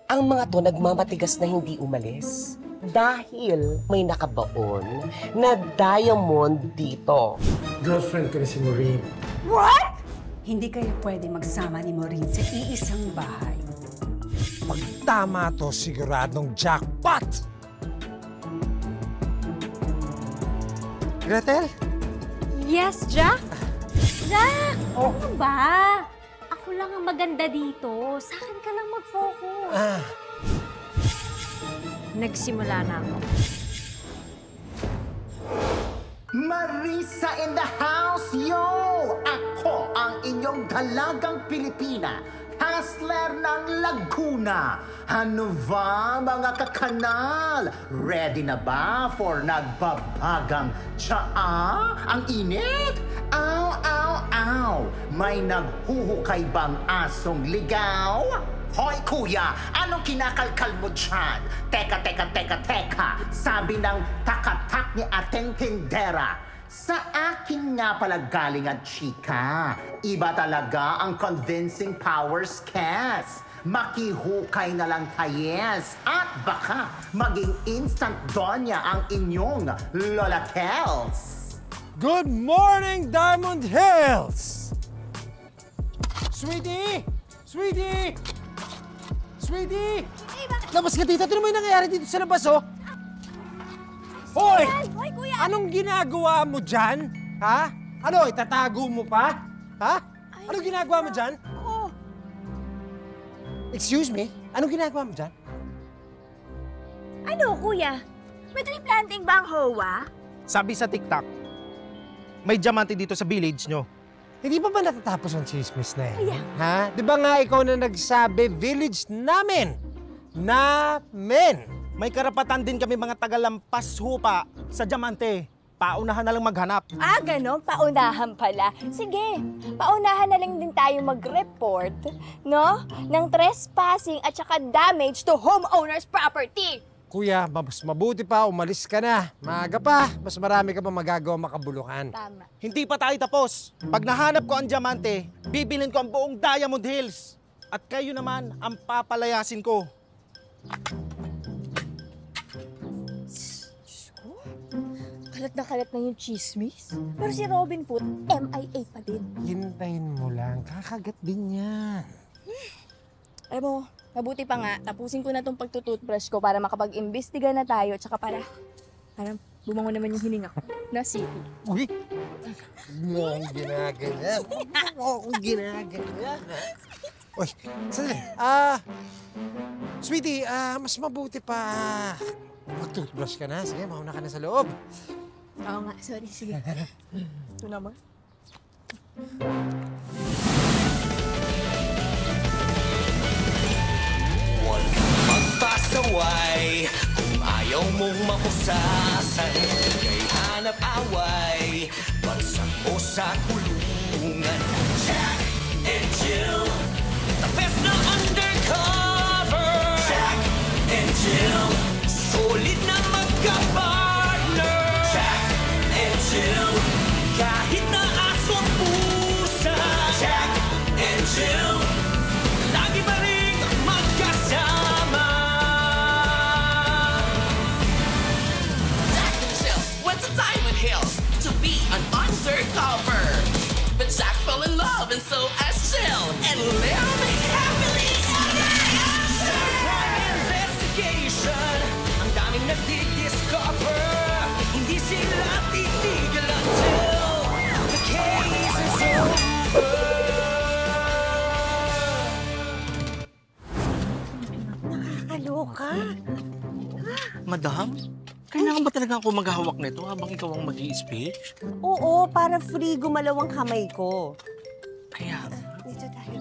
Ang mga to nagmamatigas na hindi umalis dahil may nakabaon na diamond dito. Girlfriend ko na si Maureen. What? Hindi kayo pwede magsama ni Maureen sa iisang bahay. Pag tama to, siguradong jackpot! Gretel? Yes, Jack? Jack! Ano ba? Ako lang ang maganda dito. Sa akin ka lang mag-focus. Nagsimula na ako. Marisa in the house, yo! Ako ang inyong dalagang Pilipina, hustler ng Laguna. Ano ba, mga kakanal? Ready na ba for nagbabagang tsaa? Ang init? Aw, aw, aw! May naghuhukay bang asong ligaw? Hoy kuya, anong kinakalkal mo dyan? Teka, sabi ng takatak ni ating tindera. Sa akin nga pala galing ang chika. Iba talaga ang convincing powers, Cass. Makihukay na lang kayes. At baka maging instant donya ang inyong Lola Kels. Good morning, Diamond Hills! Sweetie! Sweetie! Sweetie! Labas ka dito. Ano mo yung nangyayari dito sa labas, oh? Hoy! Hoy, kuya! Anong ginagawa mo dyan? Ha? Ano, itatago mo pa? Ha? Anong ginagawa mo dyan? Oo. Excuse me? Anong ginagawa mo dyan? Ano, kuya? May tree planting ba ang HOA? Sabi sa TikTok, may diamante dito sa village nyo. Hindi pa ba natatapos ang chismis na yan? Ha? Di ba nga ikaw na nagsabi, village namin? Namin! May karapatan din kami mga tagalampas hupa sa diamante. Paunahan na lang maghanap. Ah, ganon? Paunahan pala. Sige, paunahan na lang din tayo mag-report, no? Ng trespassing at saka damage to homeowner's property. Kuya, mas mabuti pa, umalis ka na. Maaga pa, mas marami ka pa magagawa makabulukan. Tama. Hindi pa tayo tapos. Pag nahanap ko ang diamante, bibilin ko ang buong Diamond Hills. At kayo naman ang papalayasin ko. Kalat na yung chismis. Pero si Robin Hood, MIA pa din. Hintayin mo lang, kakagat din yan. Alam mo, mabuti pa nga, tapusin ko na tong pagtutoothbrush ko para makapag-imbestiga na tayo, tsaka para bumangon naman yung hininga ko. Na, sige. Uy! Ano ang ginaganyan? Ano ang ginaganyan? Uy, sandali. Sweetie, mas mabuti pa mag-toothbrush ka na. Sige, mauna ka na sa loob. Oo nga, sorry, sige. Ito naman. Huwag magpasaway kung ayaw mong mapusasan. Kay hanap away, bagsak mo sa kulungan. Jack and Jill, the best na undercover. Jack and Jill, solid na magka-partner. Jack and Jill, kahit na aso at pusa. Jack and Jill, lagi pa rin magkasama. Jack and Jill went to Diamond Hills to be an undercover. But Jack fell in love and so as Jill and lived happily ever after. Crime investigation, ang daming nagdi-discover. Hindi sila titigil until the case is over. Nakakaloka. Madam, kailangan ba talaga ako maghahawak nito habang ikaw ang mag-i-speech? Oo, para free gumalaw ang kamay ko. Kaya, Dito tayo.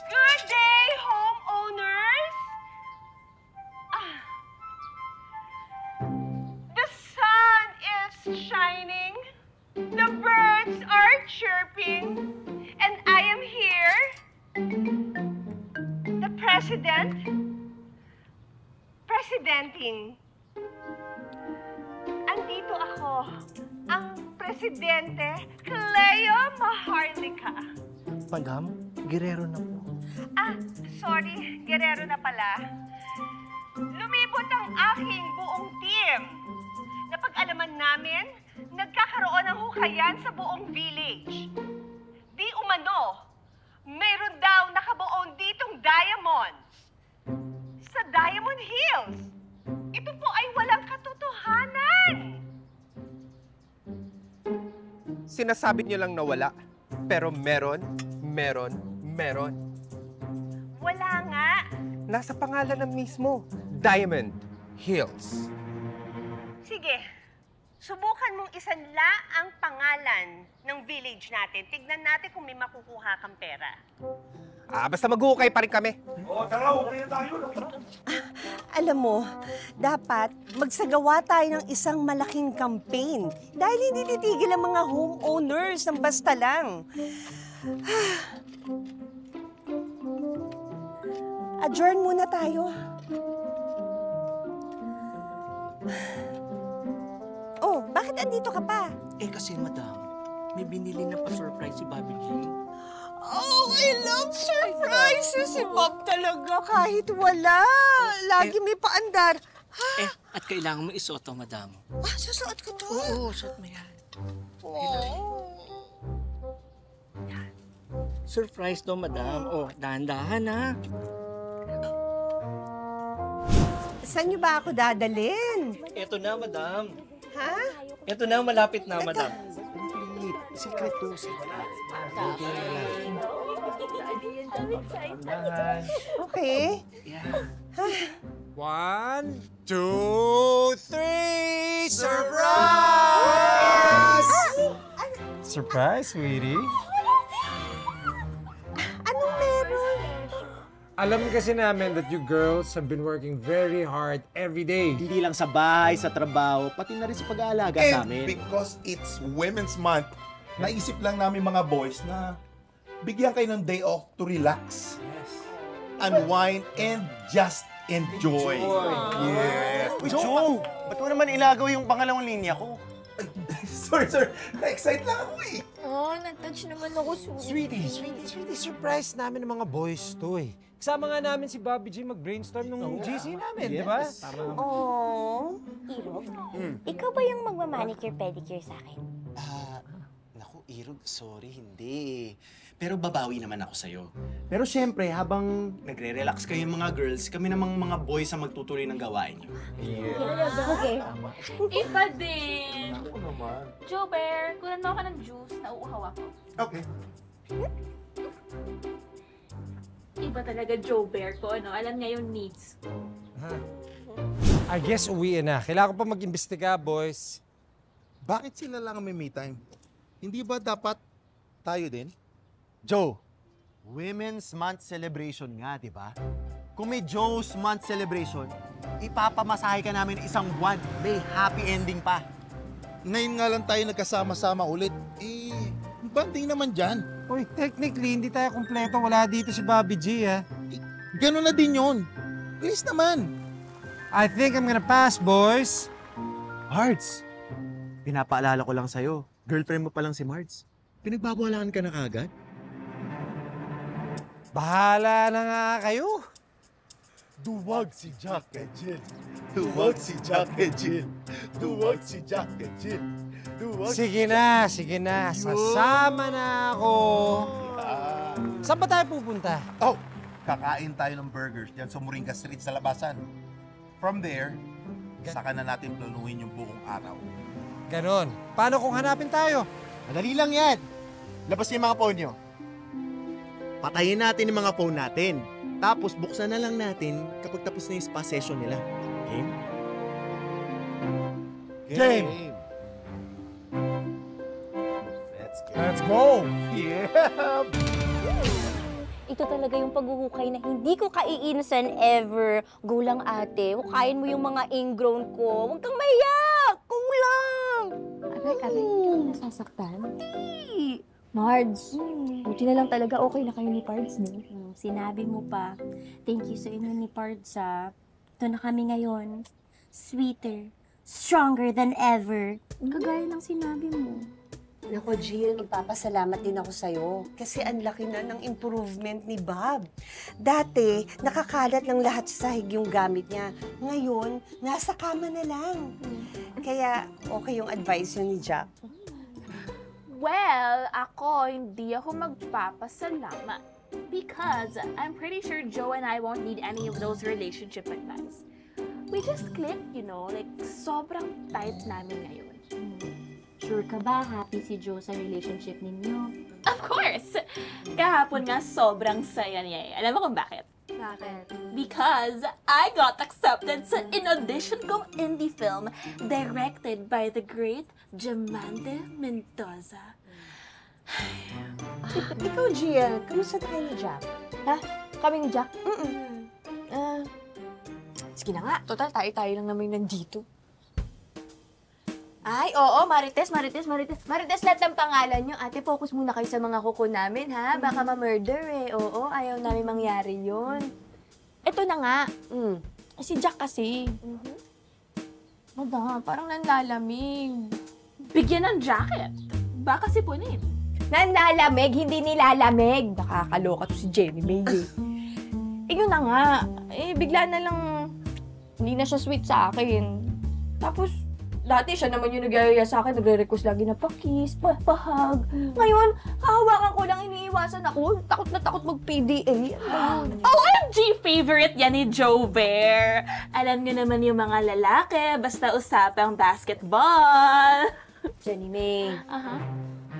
Good day, homeowners! The sun is shining, the birds are chirping, and I am here, the presidenting. Andito ako, ang presidente, Cleo Maharlika. madam, Guerrero na po. Sorry, Guerrero na pala. Lumibot ang aking buong team. Napag-alaman namin, nagkakaroon ng hukayan sa buong village. Di umano, mayroon daw nakabuon ditong diamonds. Sa Diamond Hills. Ito po ay walang katotohanan. Sinasabi niyo lang na wala, pero meron. Wala nga. Nasa pangalan ng mismo, Diamond Hills. Sige, subukan mong isanla ang pangalan ng village natin. Tignan natin kung may makukuha kang pera. Basta maghuhukay pa rin kami. Alam mo, dapat magsagawa tayo ng isang malaking campaign dahil hindi titigil ang mga homeowners ng basta lang. Adjourn muna tayo. Oh, bakit andito ka pa? Kasi madam, may binili na pa-surprise si Bobby G. Oh, I love surprises! Si Bob talaga kahit wala. Lagi may paandar. At kailangan mo isuot to, madam. Susuot ko to? Oo, suot mo yan. Surprise to, madam. Dahan-dahan ha. Saan niyo ba ako dadalhin? Eto na, madam. Ha? Eto na, malapit na, madam. Secret to. Okay. 1, 2, 3! Surprise! Surprise, sweetie? Anong meron? Alam kasi namin that you girls have been working very hard every day. Hindi lang sa bahay, sa trabaho, pati na rin sa pag-aalaga sa amin. Because it's Women's Month, naisip lang namin mga boys na bigyan kayo ng day off to relax, unwind, and just enjoy. Yes. Uy, Joe! Ba't mo naman ilagaw yung pangalawang linya ko? Sorry, sir. Na-excite lang ako eh. Na-touch naman ako, Sweetie, surprise namin ng mga boys to eh. Kasama nga namin si Bobby G mag-brainstorm nung GC namin, di ba? Oh, Irog, ikaw ba yung magmamanicure pedicure sa akin? Naku, Irog, sorry, hindi. Pero babawi naman ako sa'yo. Pero syempre, habang Nagre-relax kayo mga girls, kami namang mga boys ang magtutuloy ng gawain nyo. Okay. Iba din. Ako naman. Joe Bear, kunan mo ako ng juice, nauuhaw ako. Okay. Iba talaga Joe Bear ko, ano? Alam niya yung needs. I guess uwiin na. Kailangan ko pa mag-imbestiga, boys. Bakit sila lang may me time? Hindi ba dapat tayo din? Joe, Women's Month celebration nga, di ba? Kung may Joe's Month celebration, ipapamasahe ka namin isang buwan. May happy ending pa. Ngayon nga lang tayo nagkasama-sama ulit. Banding naman dyan. Uy, technically, hindi tayo kumpleto. Wala dito si Bobby G, ha? Ganun na din yun. Please naman. I think I'm gonna pass, boys. Mards, pinapaalala ko lang sa'yo. Girlfriend mo pa lang si Mards. Pinagbabawalaan ka na kagad? Bahala na nga kayo. Duwag si Jack and Jill. Duwag si Jack and Jill. Duwag si Jack and Jill. Sige na. Sasama na ako. Saan ba tayo pupunta? Oh, kakain tayo ng burgers dyan sa Moringa Street sa labasan. From there, saka na natin planuhin yung buong araw. Ganon. Paano kung hanapin tayo? Madali lang yan. Labas niyo yung mga phone nyo. Patayin natin yung mga phone natin. Tapos buksan na lang natin kapag tapos na yung spa session nila. Game? Game! Let's go! Yeah! Ito talaga yung paghuhukay na hindi ko kaiinisan ever. Go lang ate, hukayin mo yung mga ingrown ko. Huwag kang maiyak! Kulang! Aray, hindi ka nasasaktan. Hindi! Mards, buti na lang talaga okay na kayo ni Pards, no? Sinabi mo pa, thank you sa inyo ni Pards, ha. Ito na kami ngayon. Sweeter, stronger than ever. Kagaya ng sinabi mo. Nako, Jill, magpapasalamat din ako sa'yo. Kasi ang laki na ng improvement ni Bob. Dati, nakakalat ng lahat sa sahig yung gamit niya. Ngayon, nasa kama na lang. Kaya, okay yung advice yun ni Jack. Well, ako, hindi ako magpapasalamat. Because I'm pretty sure Joe and I won't need any of those relationship advice. We just click, you know, like sobrang tight namin ngayon. Sure ka ba happy si Joe sa relationship ninyo? Of course! Kahapon nga sobrang saya niya eh. Alam mo kung bakit? Bakit? Because I got accepted sa in-audition kong indie film directed by the great Diamante Mendoza. Ikaw, Jill, kamusta na kayo ni Jack? Ha? Kaming Jack? Sige na nga, total tayo lang naman yung nandito. Ay, oo, Marites, lahat ng pangalan nyo. Ate, focus muna kayo sa mga kuko namin, ha? Baka ma-murder eh. Oo, ayaw namin mangyari yun. Ito na nga. Si Jack kasi. Madam, parang nanlalamig. Bigyan ng jacket. Baka sipunin. Nanlalamig, hindi nilalamig. Nakakaloka to si Jenny May. Yun na nga. Bigla na lang, hindi na siya sweet sa akin. Tapos, dati siya naman yung nagyayaya sa akin, nagre-request lagi na pa-kiss, pa-hug. Ngayon, hahawakan ko lang, iniiwasan ako. Takot na takot mag-PDA. OMG! Favorite yan ni Joe Bear. Alam niyo naman yung mga lalaki, basta usapang basketball. Jenny May.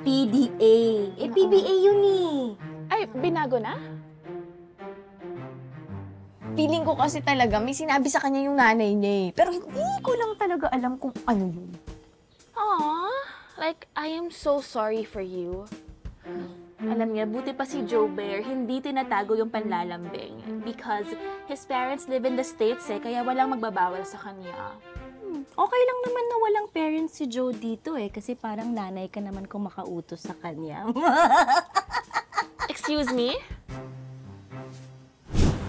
PDA. PBA yun eh. Ay, binago na? Feeling ko kasi talaga may sinabi sa kanya yung nanay niya eh. Pero hindi ko lang talaga alam kung ano yun. Aww, like, I am so sorry for you. Alam niya, buti pa si Joe Bear, hindi tinatago yung panlalambing. Because his parents live in the States eh, kaya walang magbabawal sa kanya. Okay lang naman na walang parents si Joe dito eh, kasi parang nanay ka naman kung makautos sa kanya. Excuse me?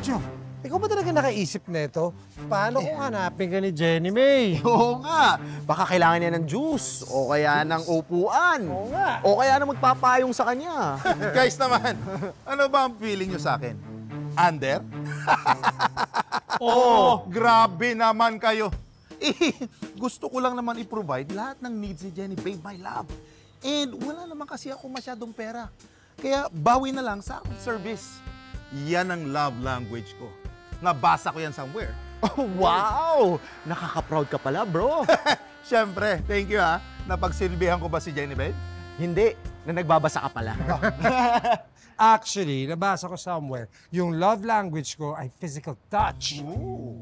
Joe, ikaw ba talaga nakaisip na ito? Paano kung hanapin ka ni Jenny May? Oo nga. Baka kailangan niya ng juice, o kaya ng upuan. Oo nga. O kaya na magpapayong sa kanya. Guys naman, ano ba ang feeling nyo sa akin? Under? Oh, grabe naman kayo. Gusto ko lang naman i-provide lahat ng needs ni Jenny, babe, my love. And wala naman kasi ako masyadong pera. Kaya bawi na lang sa aking service. Yan ang love language ko. Nabasa ko yan somewhere. Oh, wow! Nakaka-proud ka pala, bro. Siyempre, thank you ha. Napagsilbihan ko ba si Jenny, babe? Hindi, na nagbabasa ka pala. Actually, nabasa ko somewhere, yung love language ko ay physical touch. Ooh.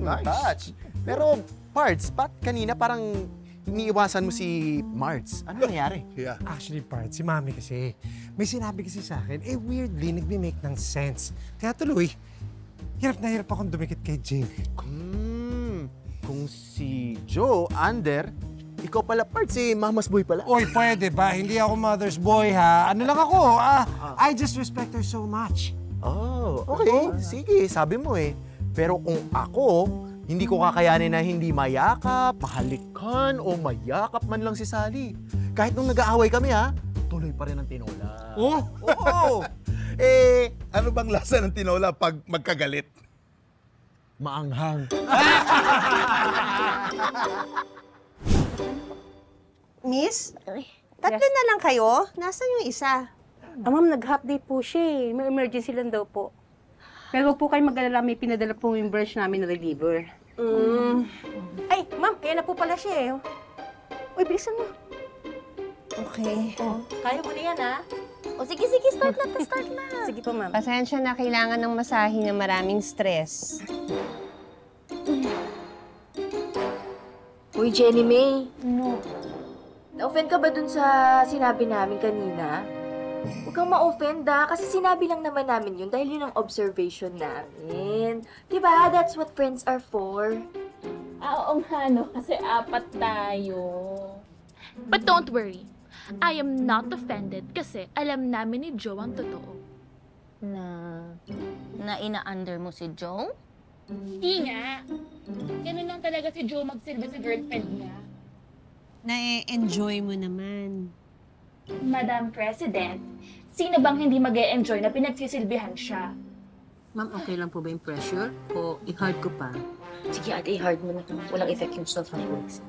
Nice. Touch. Pero, Parts, ba't kanina parang iniiwasan mo si Marts? Ano nangyari? Yeah. Actually, Parts, si Mami kasi, may sinabi kasi sa akin, weirdly, nagme-make ng sense. Kaya tuloy, hirap na hirap akong dumikit kay Jane. Kung si Joe, under, ikaw pala, Parts, mama's boy pala. Oy, pwede ba? Hindi ako mother's boy, ha? Ano lang ako, I just respect her so much. Oh, okay. Sige, sabi mo eh. Pero kung ako, hindi ko kakayanin na hindi mayakap, mahalikan, o mayakap man lang si Sally. Kahit nung nag-aaway kami, ha, tuloy pa rin ang tinola. Oh? Oo! Ano bang lasa ng tinola pag magkagalit? Maanghang. Miss, tatlo na lang kayo? Nasaan yung isa? Ma'am, nag-half-day po siya eh. May emergency lang daw po. Pero huwag po kayo mag-alala, may pinadala po yung brush namin na reliever. Ay, ma'am, kaya na po pala siya eh. Uy, bilisan mo. Okay. Kaya mo na yan, ha? O sige, start na. Sige po, ma'am. Pasensya na, kailangan ng masahe na maraming stress. Uy, Jenny May. No. Na-offend ka ba dun sa sinabi namin kanina? Huwag kang ma-offend kasi sinabi lang naman namin yun dahil yun ang observation namin. Diba? That's what friends are for. Oo nga, no? Kasi apat tayo. But don't worry. I am not offended kasi alam namin ni Joe ang totoo. Na ina-under mo si Joe? Hindi nga. Ganun lang talaga si Joe magsilbi sa girlfriend niya. na-enjoy mo naman. Madam President, sino bang hindi mag-e-enjoy na pinagsisilbihan siya? Ma'am, okay lang po ba yung pressure? O i-hard ko pa? Sige, ate, i-hard mo na to. Walang effect yung soft words.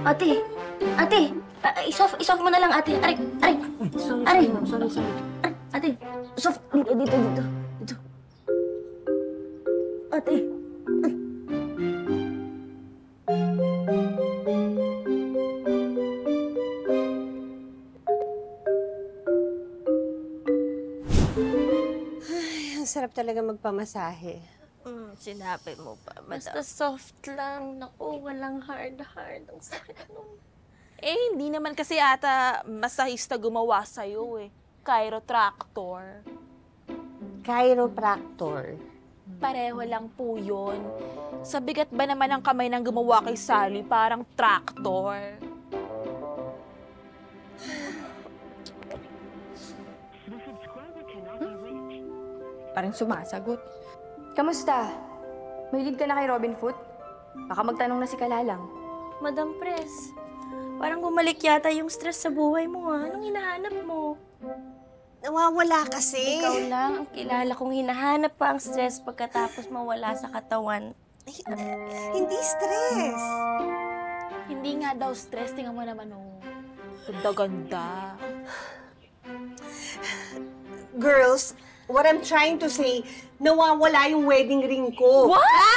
Ate! Isoft mo na lang, ate. Aray! Sorry. Ate, soft. Dito. Ate. Ang sarap talaga magpamasahe. Sinabi mo pa, basta soft lang. Naku, walang hard. Ang sakit nun. Hindi naman kasi ata masahista gumawa sa'yo eh. Chiropractor. Chiropractor. Pareho lang po yun. Sa bigat ba naman ang kamay ng gumawa kay Sally, parang tractor. Parang sumasagot. Kamusta? May lead ka na kay Robin Foot? Baka magtanong na si Kalalang. Madam Pres, parang bumalik yata yung stress sa buhay mo, ha? Anong hinahanap mo? Nawawala kasi. Ikaw lang ang kilala kong hinahanap pa ang stress pagkatapos mawala sa katawan. Hindi stress. Hindi nga daw stress. Tingnan mo naman, oh. Ganda-ganda. Girls, what I'm trying to say, nawawala yung wedding ring ko. What? Ha?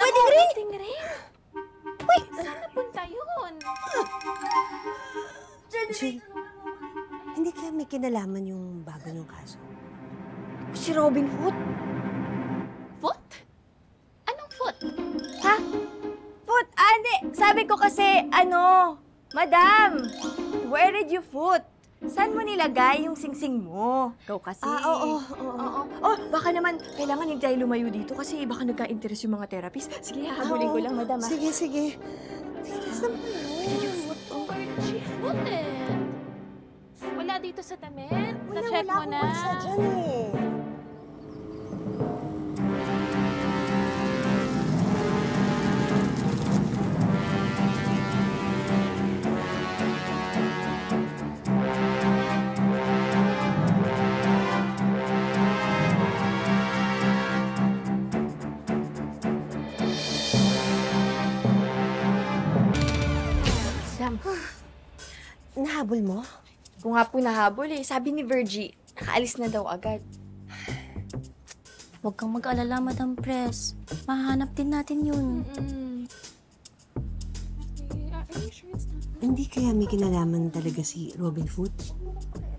Wedding ring? Wedding ring? Wait, saan napunta yun? Jay, hindi kaya may kinalaman yung bago niyong kaso? Si Robin Foot? Foot? Anong foot? Ha? Foot? Hindi. Sabi ko kasi, Madam, where did you foot? Saan mo nilagay yung singsing mo? Ikaw kasi. Oo. Oh, baka naman, kailangan hindi tayo lumayo dito kasi baka nagka-interest yung mga therapist. Sige, habulin ko lang, madam. Sige. Foot eh. Wala dito sa damit. Na-check mo na. Wala dyan eh. Nahabol mo? Kung nga po nahabol eh. Sabi ni Virgie, nakaalis na daw agad. Huwag kang mag-alala, Madam Pres. Mahanap din natin yun. Hindi kaya may kinalaman talaga si Robin Foot?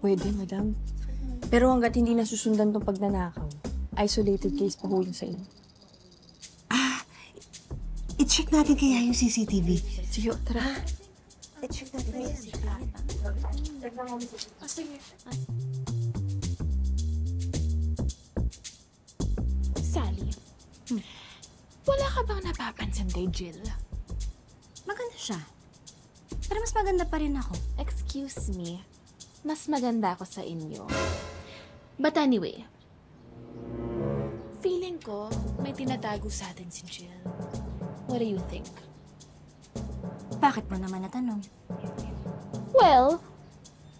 Pwede, madam. Pero hanggat hindi nasusundan tong pagnanakaw, isolated case pa ho yun sa inyo. I-check natin kaya yung CCTV. Sige, tara. I-check natin yung CCTV. Sige. Sally, wala ka bang napapansin kay Jill? Maganda siya. Pero mas maganda pa rin ako. Excuse me, mas maganda ako sa inyo. But anyway, feeling ko may tinatago sa atin si Jill. What do you think? Bakit mo naman natanong? Well,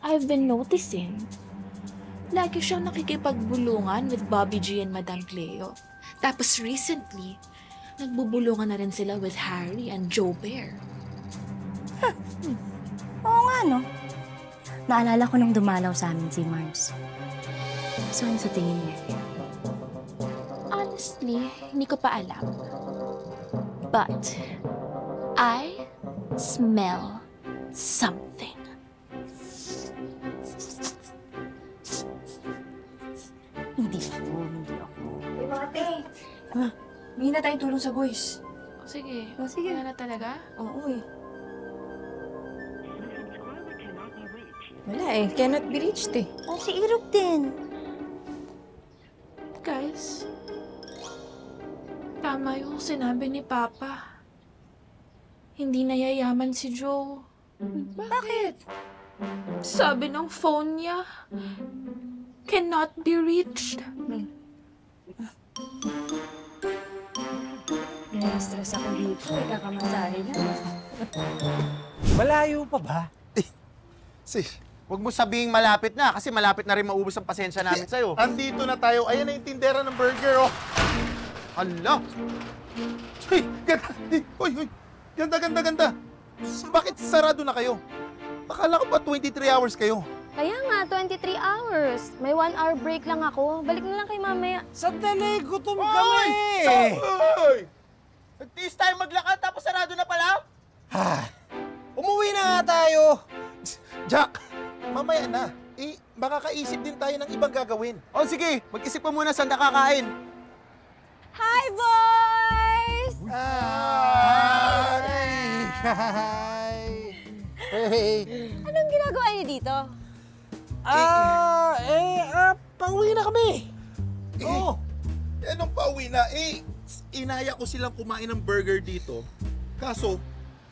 I've been noticing. Lagi siyang nakikipagbulungan with Bobby G and Madam Cleo. Tapos recently, nagbubulungan na rin sila with Harry and Joe Bear. Oo nga, no? Naalala ko nung dumalaw sa amin si Mars. So, ano sa tingin mo? Honestly, hindi ko pa alam. But, I smell something. Hindi ako. Mga te! May na tayong tulong sa boys. Sige. Sige. Wala na talaga? Oo eh. Wala eh. Cannot be reached eh. Si Irok din. Guys, tama yung sinabi ni Papa. Hindi nayayaman si Joe. Bakit? Sabi ng phone niya, cannot be reached. Na-stress ako dito. Kakamasari na. Malayo pa ba? Huwag mo sabihing malapit na kasi malapit na rin maubos ang pasensya namin sa'yo. Andito na tayo. Ayan na yung tindera ng burger, oh. Hala! Hey, ganda. Hoy. Ganda. Bakit sarado na kayo? Akala ko pa 23 hours kayo. Kaya nga, 23 hours. May 1 hour break lang ako. Balik na lang kay mamaya. Sandali, gutom kami! Hoy! Nagtiis tayo maglakad tapos sarado na pala? Umuwi na nga tayo! Jack, mamaya na. Makakaisip din tayo ng ibang gagawin. O sige, mag-isip ka muna saan nakakain. Hi, boys! Hey! Anong ginagawa niyo dito? Pauwi na kami! Oo. Anong pauwi na? Inaya ko silang kumain ng burger dito. Kaso,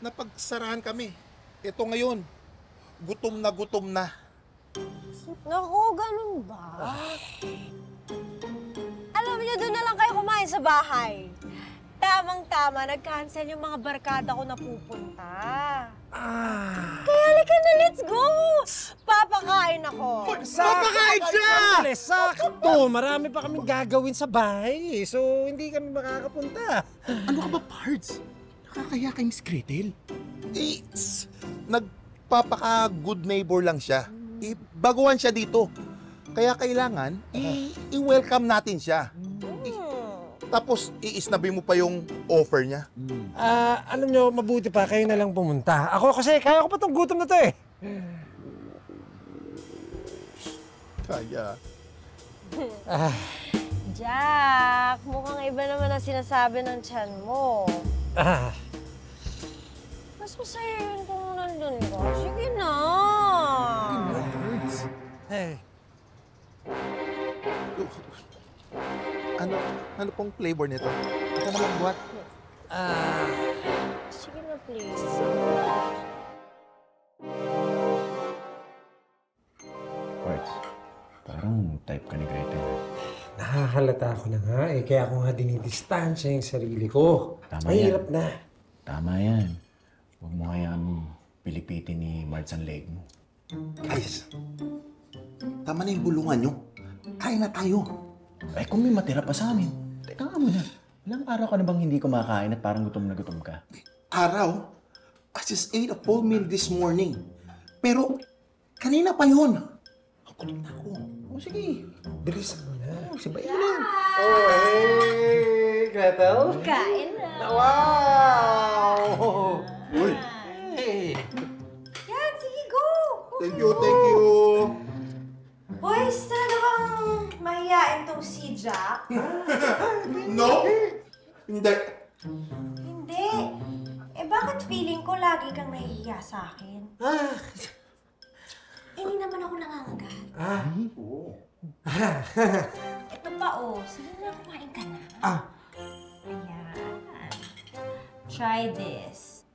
napagsarahan kami. Ito ngayon, gutom na. Naku, ganun ba? Alam niyo, doon na lang kayo kumain sa bahay. Tamang-tama, nag-cancel yung mga barkada ko na pupunta. Kaya halika na, let's go! Papakain ako. Papakain siya! Sakto! Marami pa kaming gagawin sa bahay, so hindi kami makakapunta. Ano ka ba, Pards? Nakakaya kay Miss Gretel. Nagpapaka-good neighbor lang siya. Baguhan siya dito. Kaya kailangan, i-welcome natin siya. Tapos, iisnabi mo pa yung offer niya. Alam nyo, mabuti pa kayo na lang pumunta. Ako kasi, kaya ko pa tong gutom na to eh. Kaya. Jack, mukhang iba naman ang sinasabi ng tiyan mo. Mas masaya yun kung nandun ka. Sige na. Hey. Ano pong flavor nito? Ito na magbuhat. Sige na, please. Parts, parang type ka ni Gretel. Nakahalata ako na nga eh. Kaya ako nga dinidistansya yung sarili ko. Tama Mahirap yan. na. Tama yan. Huwag mo kayang pilipitin ni Marts ang leg mo. Guys, tama na yung bulungan nyo. Kain na tayo. Eh kung may matira pa sa amin, teka nga muna. Ilang araw ka na bang hindi kumakain at parang gutom na gutom ka? Araw? I just ate a full meal this morning. Pero, kanina pa yun. Gutom na ako. O sige, bilisan mo na. Sibayin mo na. Oh, hey, Gretel. Kain na. Wow! Uy. Hey. Yan, sige, go! Thank you. Boys, talaga bang mahihain tong si Jack? No? Hindi. Hindi. Bakit feeling ko lagi kang nahihiya sa akin? Hindi naman ako nangangagat. Ito pa, oh. Sige na, kumain ka na. Ayan. Try this.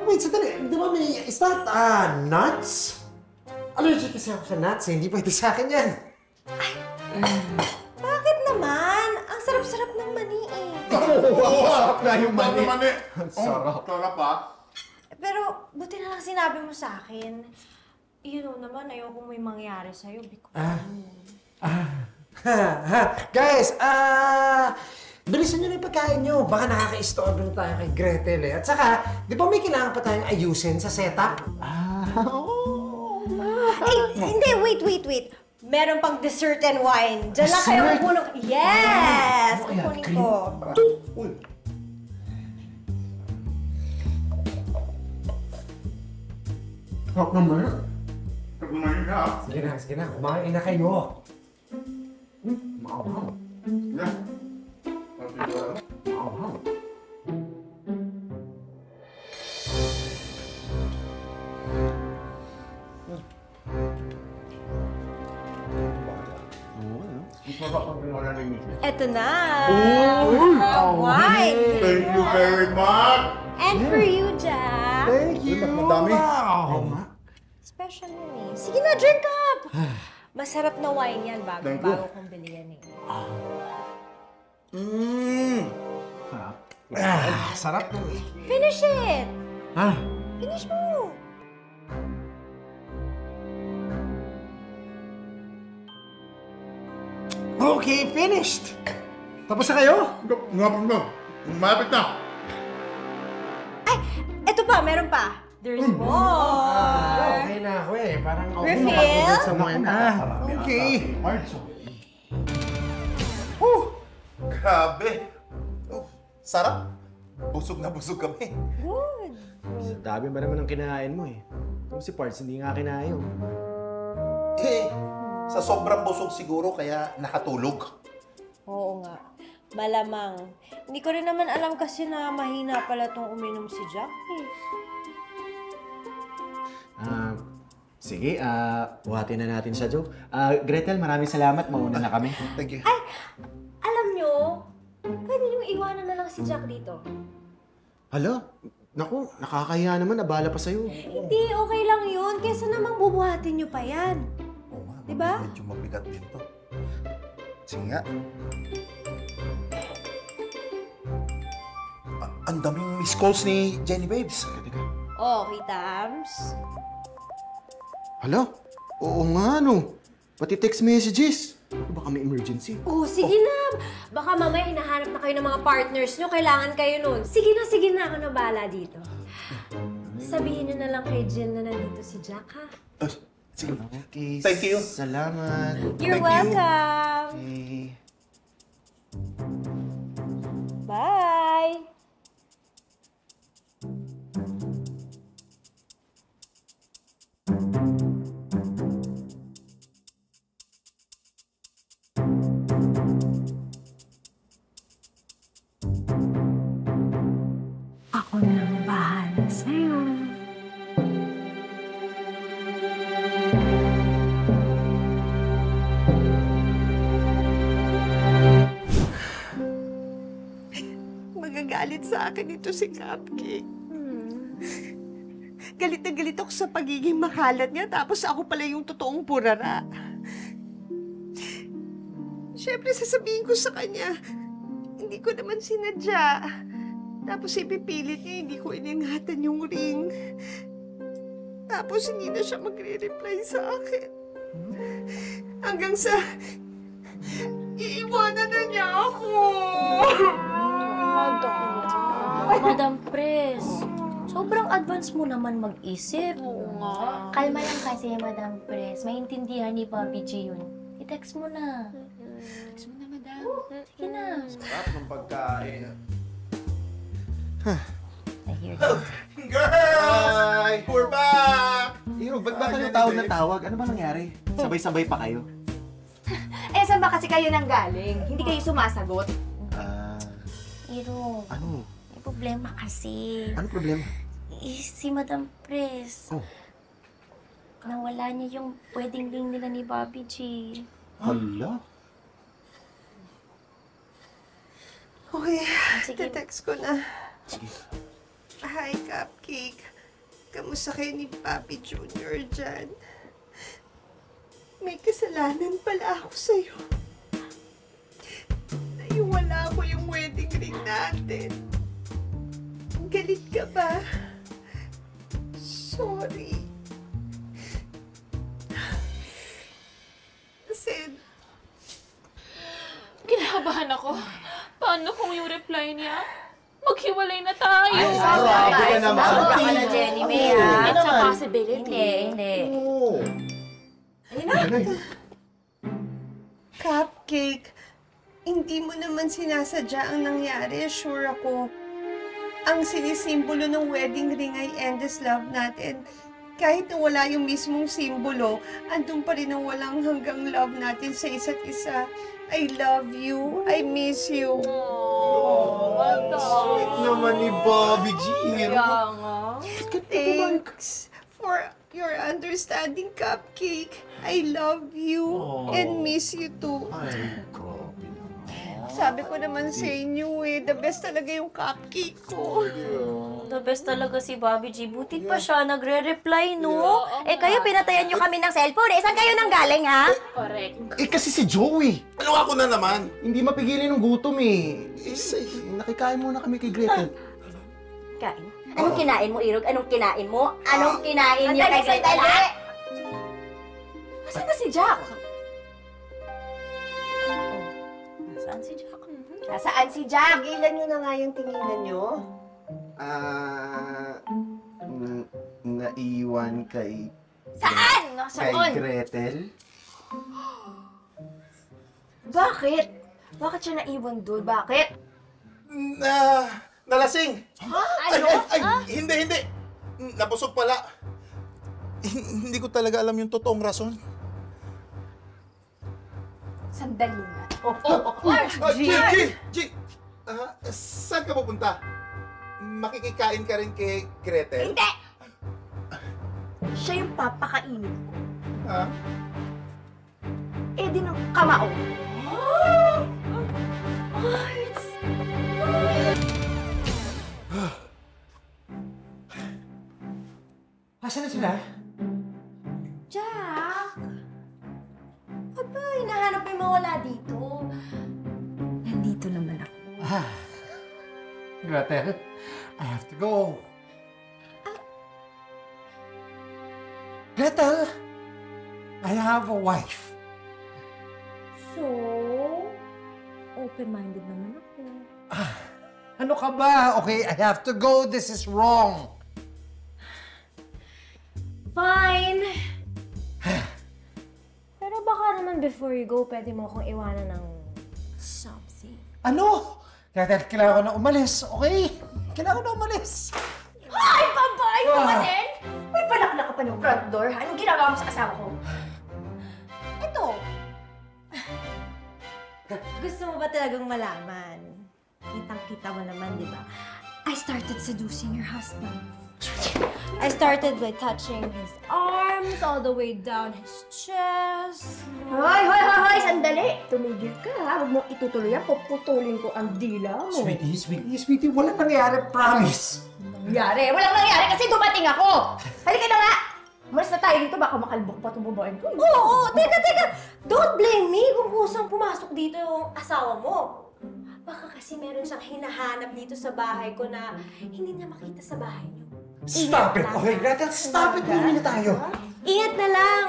Wait, sandali. Di ba is that nuts? Allergic kasi ako sa nuts eh. Hindi pwede sa akin yan. Bakit naman? Ang sarap-sarap ng mani eh. Sarap na yung mani. Sarap. Sarap ah. Pero buti na lang sinabi mo sa akin. You know naman, ayokong may mangyari sa'yo because... Guys, bilisan nyo na yung pagkain nyo. Baka nakaka-istorbo na tayo kay Gretel eh. At saka, di ba may kailangan pa tayong ayusin sa setup? Hindi, wait. Meron pang dessert and wine. Diyan lang kayo kukunin. Yes! Kukunin ko. Sarap naman. Sige na. Kumain na kayo. Eto na. Wine. Thank you very much. And for you, Jack. Thank you. Madami. Special yun eh. Sige na, drink up! Masarap na wine yan bago kong bili yan eh. Sarap to. Finish it! Ah, Finish mo! okay, finished! Tapos na kayo? Malapit na. Eto pa, meron pa. There's more. Okay na ako eh. Parang Refill? sa mga na. Okay. Grabe. Sarap. Busog na busog kami. Good. Sa dami ba naman ang kinain mo eh? Kung si Parts, hindi nga kinain. Sa sobrang busog siguro kaya nakatulog. Oo nga. Malamang. Hindi ko rin naman alam kasi na mahina pala tong uminom si Jack eh. Sige, buhatin na natin siya, Joe. Gretel, maraming salamat. Mauna na kami. Thank you. Alam nyo, pwede nyo iwanan na lang si Jack dito. Hala, naku, nakakahiya naman. Abala pa sa'yo. Hindi, okay lang yun. Kesa namang bubuhatin nyo pa yan. Oo nga, diba? medyo mabigat din to. Sige nga. Ang daming miss calls ni Jenny Babes. Okay, Tams. Hala, oo nga, no. Pati text messages. Baka may emergency. Oh, sige na. Baka mamaya hinahanap na kayo ng mga partners nyo. Kailangan kayo nun. Sige na. Ako na bahala dito. Sabihin nyo na lang kay Jen na nandito si Jack, ha? Sige. Okay, Thank you. Salamat. You're welcome. Okay. Bye. Ako nang bahala sa'yo. Magagalit sa akin ito si Cupcake. Galit na galit ako sa pagiging makalat niya, tapos ako pala yung totoong purara. Siyempre, sasabihin ko sa kanya, hindi ko naman sinadya. Tapos ipipilit niya, hindi ko iningatan yung ring. Tapos hindi na siya magre-reply sa akin. Hanggang sa iiwanan na niya ako. Madam Pres, sobrang advance mo naman mag-isip. Oo nga. Kalma lang kasi, Madam Pres. Maintindihan ni Bobby G yun. I-text mo na. Text mo na, Madam. Sige na. Sarap ng pagkain. I hear that. Girls! We're back! Hero, ba't ba kayo tawag na tawag? Ano ba nangyari? Sabay-sabay pa kayo? Eh, saan ba kasi kayo nang galing? Hindi kayo sumasagot? Iro, Ano? may problema kasi. Ano problema? Si Madam Pres. Oh. Nawala niya yung wedding ring nila ni Bobby G. Hala? Okay, Sige. text ko na. Sige. Hi, Cupcake. Kamusta kayo ni Papi Junior dyan? May kasalanan pala ako sa'yo. Naiwala ko yung wedding ring natin. Galit ka ba? Sorry. Kasi Kinakabahan ako. Paano kung yung reply niya? Maghiwalay na tayo. Ay, grabe ka naman. Sobra ka na, Jenny May, ha? It's a possibility. Hindi. Oo. Cupcake, hindi mo naman sinasadya ang nangyari. Sure ako. Ang sinisimbolo ng wedding ring ay endless love natin. Kahit na wala yung mismong simbolo, andun pa rin ang walang hanggang love natin sa isa't isa. I love you. I miss you. Sweet naman ni Bobby G. Thanks for your understanding, Cupcake. I love you and miss you too. Ay, grabe naman. Sabi ko naman sa inyo eh, the best talaga yung cupcake ko. The best talaga si Bobby G. Buti pa siya, nagre-reply, no? Kayo, pinatayan nyo kami ng cellphone. Saan kayo nang galing, ha? Correct. Kasi si Joey. Ano ako na naman? Hindi mapigilin ng gutom eh. Nakikain muna kami kay Gretel. Kain? Anong kinain mo, Irog? Anong kinain mo? Anong kinain niyo kay Gretel, ha? Nasaan ba si Jack? Nasaan si Jack? Nasaan si Jack? Tigilan nyo na nga yung tinginan nyo. Naiwan kay... Saan? Nasaan? Kay Gretel? Bakit? Bakit siya naiwan doon? Bakit? Nalasing! Ha? Hindi! Nabusog pala. Hindi ko talaga alam yung totoong rason. Sandali nga. G! Saan ka pupunta? Makikikain ka rin kay Gretel? Hindi! Siya yung papakainin ko. Ha? Di ng kamao. Arts! Asan na sila? Jack! Ba't ba hinahanap mo yung mawala dito? Nandito naman ako. Gretel, I have to go. Gretel, I have a wife. So, open-minded naman ako. Ano ka ba? Okay, I have to go. This is wrong. Fine. Pero baka naman before you go, pwede mo akong iwanan ng something. Ano? Gretel, kailangan ko na umalis, okay? Kailangan ko na umalis. Ay, babae mo ka din? May panaklak ka pa ng front door, ha? Anong ginagawa mo sa asawa ko? Ito. Gusto mo ba talagang malaman? Kitang-kita mo naman, di ba? I started seducing your husband. I started by touching his arms all the way down his chest. Hoy! Sandali! Tumigil ka, ha? Huwag mo itutuloy yan. Puputulin ko ang dila mo. Sweetie, walang nangyari, promise. Nangyari? Walang nangyari kasi dumating ako! Halika na nga! Umalis na tayo dito, baka makalbok pa itong babaeng ko. Oo, teka! Don't blame me kung kusang pumasok dito yung asawa mo. Baka kasi meron siyang hinahanap dito sa bahay ko na hindi niya makita sa bahay niyo. Stop it! Okay, Gretel, stop it! Hindi na tayo. Ingat na lang!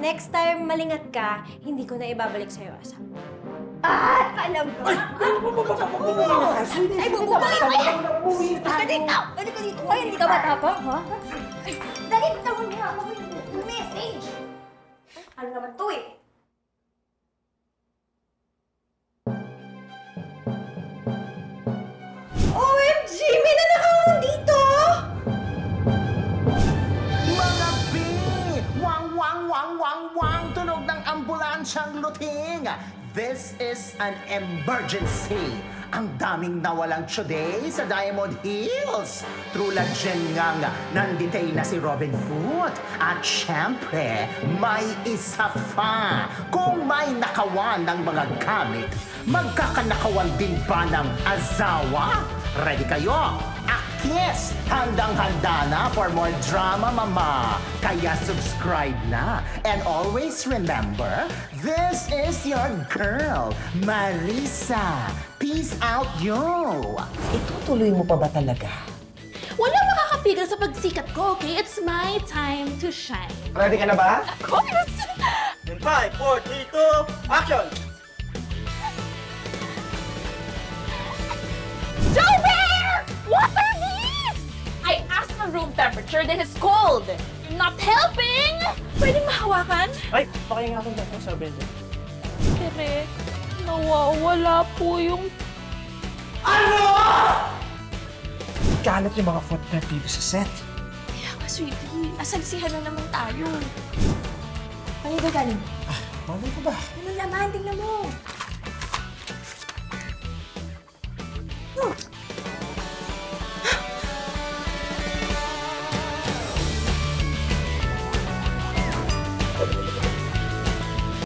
Next time malingat ka, hindi ko na ibabalik sa'yo asawa. Alam mo! Ay, bumabay ka! Dali ka dito! Ay, hindi ka matapang, ha? Ay, dali ka mo niya! Message! Ano naman to eh? OMG! May nanakawan dito! Mga B! Wang! Tunog ng ambulansyang luting! This is an emergency! Ang daming nawalang today sa Diamond Hills. True legend ngang nanditay na si Robin Hood. At syempre, may isa pa. Kung may nakawan ng mga gamit, magkakanakawan din ba ng asawa? Ready kayo? Akis! Handang-handa na for more drama, mama. Kaya subscribe na. And always remember, this is your girl, Marisa. Peace out, yo! Itutuloy mo pa ba talaga? Wala makakapigil sa pagsikat ko, okay? It's my time to shine. Ready ka na ba? Of course! In 5, 4, 3, 2, action! Joe Bear! What are these? I asked for room temperature. This is cold. Not helping! Pwedeng mahawakan? Ay, pakiingatan ka sa bende. Direk, nawawala po yung... Ano?! Kalat yung mga footprint dito sa set. Kaya nga, sweetie. Asalsihan na naman tayo. Ano ba galing? Malay ko ba? Ano naman? Tingnan mo.